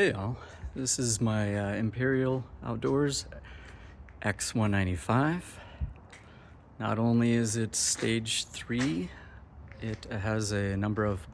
Hey y'all, this is my Imperial Outdoors x195. Not only is it stage 3, it has a number of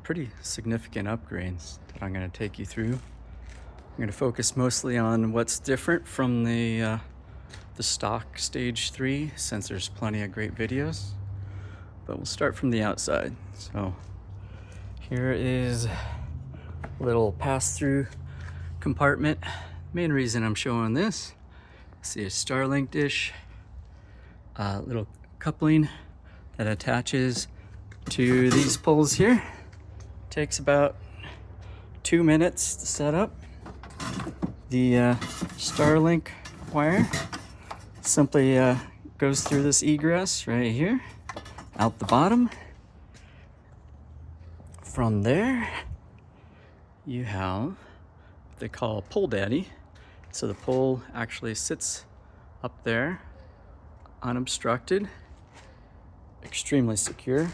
pretty significant upgrades that I'm going to take you through. I'm going to focus mostly on what's different from the stock stage 3, since there's plenty of great videos. But we'll start from the outside. So here is a little pass-through compartment. Main reason I'm showing this, see a Starlink dish, little coupling that attaches to these poles here. Takes about 2 minutes to set up. The Starlink wire simply goes through this egress right here, out the bottom. From there, you have what they call a pole daddy. So the pole actually sits up there, unobstructed, extremely secure.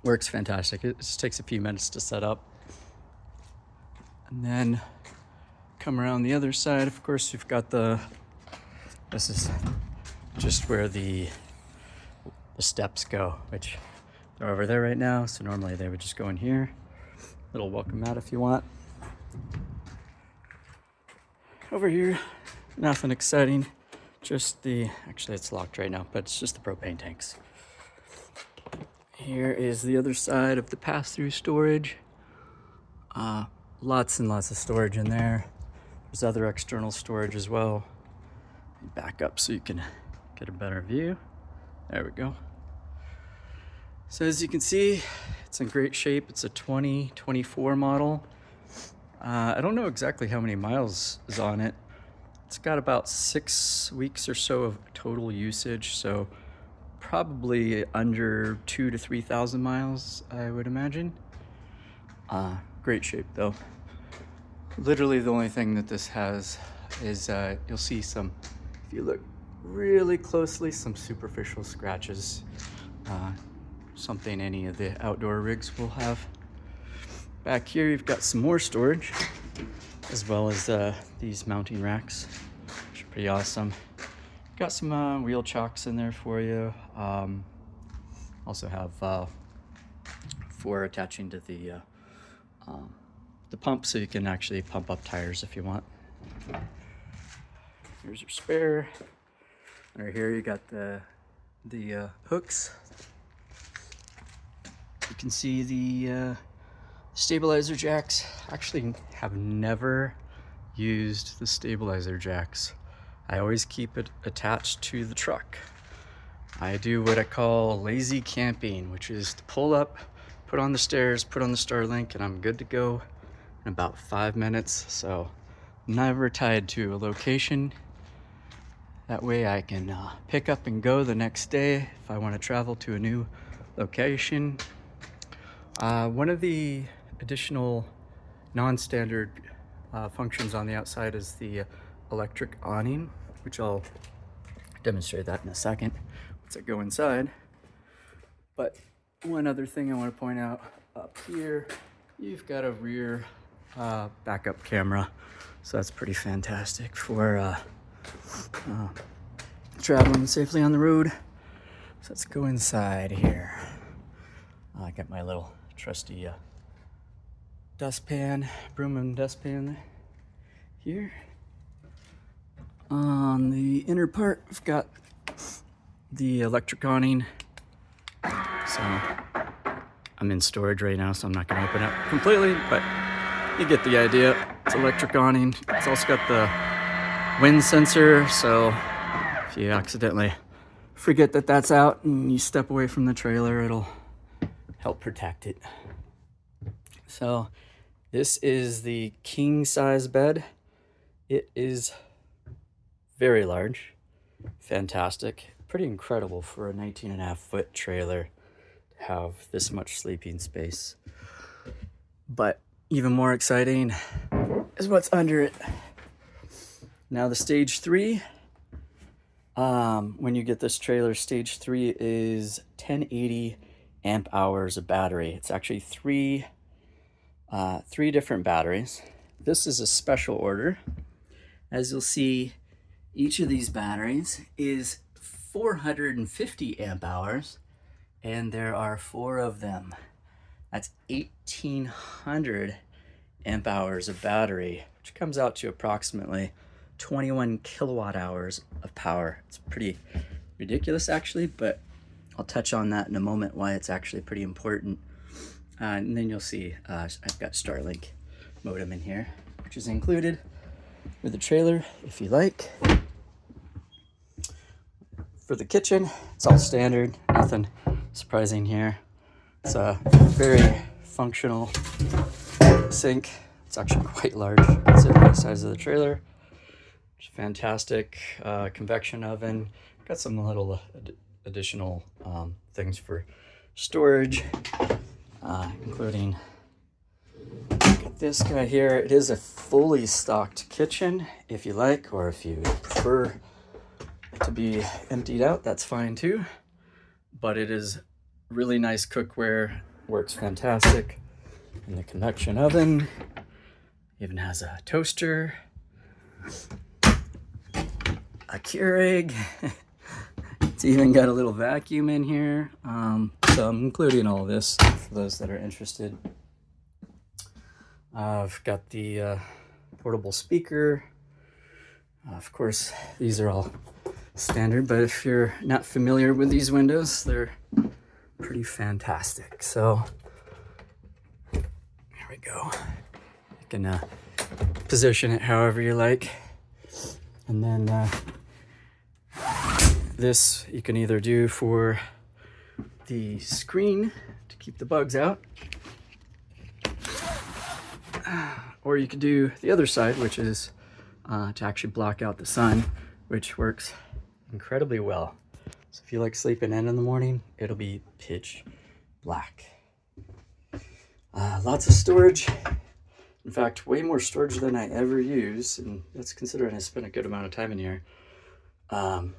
Works fantastic. It just takes a few minutes to set up. And then come around the other side. Of course, you've got this is just where the steps go, which they're over there right now. So normally they would just go in here. Little welcome mat if you want. Over here, nothing exciting. Just actually it's locked right now, but it's just the propane tanks. Here is the other side of the pass-through storage. Lots and lots of storage in there. There's other external storage as well. Back up so you can get a better view. There we go. So as you can see, it's in great shape. It's a 2024 model. I don't know exactly how many miles is on it. It's got about 6 weeks or so of total usage, so probably under 2,000 to 3,000 miles, I would imagine. Great shape though. Literally the only thing that this has is you'll see some, if you look really closely, some superficial scratches. Something any of the outdoor rigs will have. Back here you've got some more storage, as well as these mounting racks, which are pretty awesome. Got some wheel chocks in there for you. Also have for attaching to the pump, so you can actually pump up tires if you want. Here's your spare. Right here you got the hooks. You can see the stabilizer jacks. Actually have never used the stabilizer jacks. I always keep it attached to the truck. I do what I call lazy camping, which is to pull up, put on the stairs, put on the Starlink, and I'm good to go in about 5 minutes. So never tied to a location. That way I can pick up and go the next day if I want to travel to a new location. One of the additional non-standard functions on the outside is the electric awning, which I'll demonstrate that in a second once I go inside. But one other thing I want to point out, up here you've got a rear backup camera, so that's pretty fantastic for traveling safely on the road. So let's go inside here. I got my little trusty dustpan, broom and dustpan here. On the inner part, we've got the electric awning. So I'm in storage right now, so I'm not going to open it completely, but you get the idea. It's electric awning. It's also got the wind sensor, so if you accidentally forget that that's out and you step away from the trailer, it'll help protect it. So this is the king size bed. It is very large, fantastic, pretty incredible for a 19.5-foot trailer to have this much sleeping space. But even more exciting is what's under it. Now the stage 3, when you get this trailer, stage 3 is 1080 amp hours of battery. It's actually 3 3 different batteries. This is a special order. As you'll see, each of these batteries is 450 amp hours, and there are 4 of them. That's 1,800 amp hours of battery, which comes out to approximately 21 kilowatt hours of power. It's pretty ridiculous actually, but I'll touch on that in a moment, why it's actually pretty important. And then you'll see I've got Starlink modem in here, which is included with the trailer if you like. For the kitchen, it's all standard, nothing surprising here. It's a very functional sink. It's actually quite large considering the size of the trailer. It's fantastic. Convection oven. Got some little additional things for storage, including got this guy here. It is a fully stocked kitchen if you like, or if you prefer to be emptied out, that's fine too. But it is really nice cookware, works fantastic. And the convection oven even has a toaster, a Keurig. It's even got a little vacuum in here. So I'm including all this for those that are interested. I've got the portable speaker. Of course, these are all standard, but if you're not familiar with these windows, they're pretty fantastic. So here we go. You can position it however you like. And then this you can either do for the screen to keep the bugs out, or you could do the other side, which is to actually block out the sun, which works incredibly well. So if you like sleeping in the morning, it'll be pitch black. Lots of storage. In fact, way more storage than I ever use, and that's considering I spent a good amount of time in here on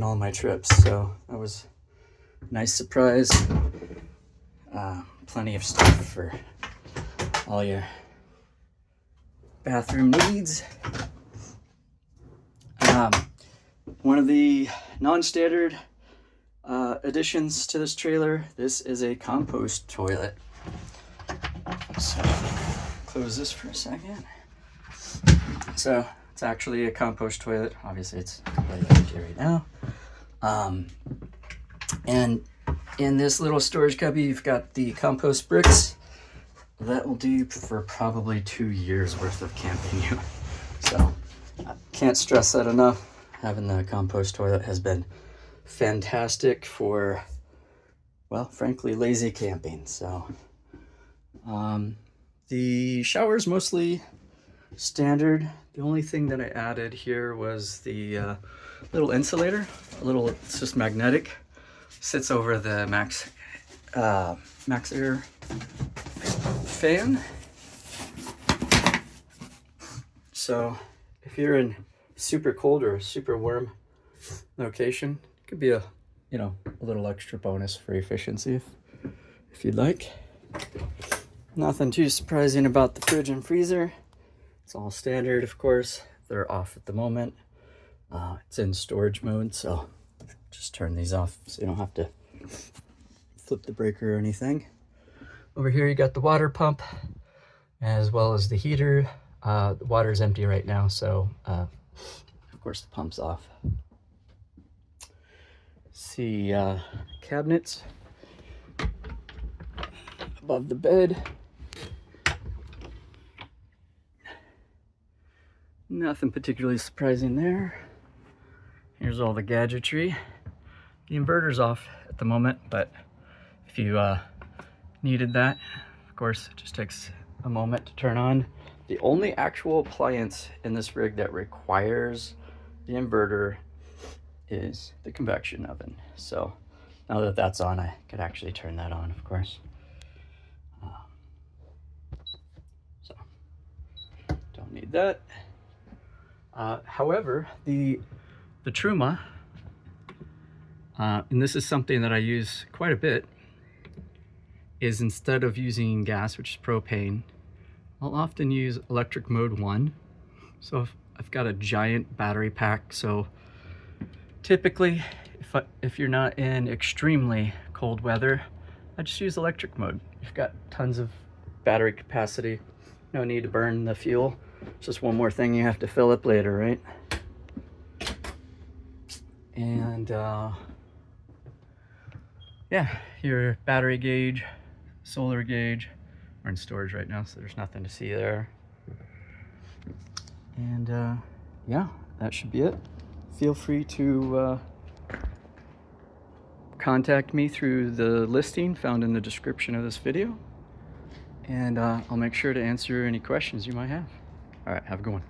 all my trips. So that was a nice surprise. Plenty of stuff for all your bathroom needs. One of the non-standard additions to this trailer, this is a compost toilet. So close this for a second. So it's actually a compost toilet. Obviously it's completely empty right now. And in this little storage cubby, you've got the compost bricks. That will do for probably 2 years worth of camping use. So I can't stress that enough. Having the compost toilet has been fantastic for, well, frankly, lazy camping. So the shower is mostly standard. The only thing that I added here was the little insulator. It's just magnetic. Sits over the Max Air fan. So if you're in super cold or super warm location, it could be a little extra bonus for efficiency if you'd like. Nothing too surprising about the fridge and freezer. It's all standard, of course. They're off at the moment. It's in storage mode, so just turn these off so you don't have to flip the breaker or anything. Over here you got the water pump as well as the heater. The water's empty right now, so of course the pump's off. See cabinets above the bed. Nothing particularly surprising there. Here's all the gadgetry. The inverter's off at the moment, but if you needed that, of course, it just takes a moment to turn on. The only actual appliance in this rig that requires the inverter is the convection oven. So now that that's on, I could actually turn that on, of course. So don't need that. However, the Truma, and this is something that I use quite a bit, is instead of using gas, which is propane, I'll often use electric mode 1. So I've got a giant battery pack, so typically if you're not in extremely cold weather, I just use electric mode. You've got tons of battery capacity, no need to burn the fuel. It's just one more thing you have to fill up later, right? And yeah, your battery gauge, solar gauge. We're in storage right now, so there's nothing to see there. And yeah, that should be it. Feel free to contact me through the listing found in the description of this video, and I'll make sure to answer any questions you might have. All right, have a good one.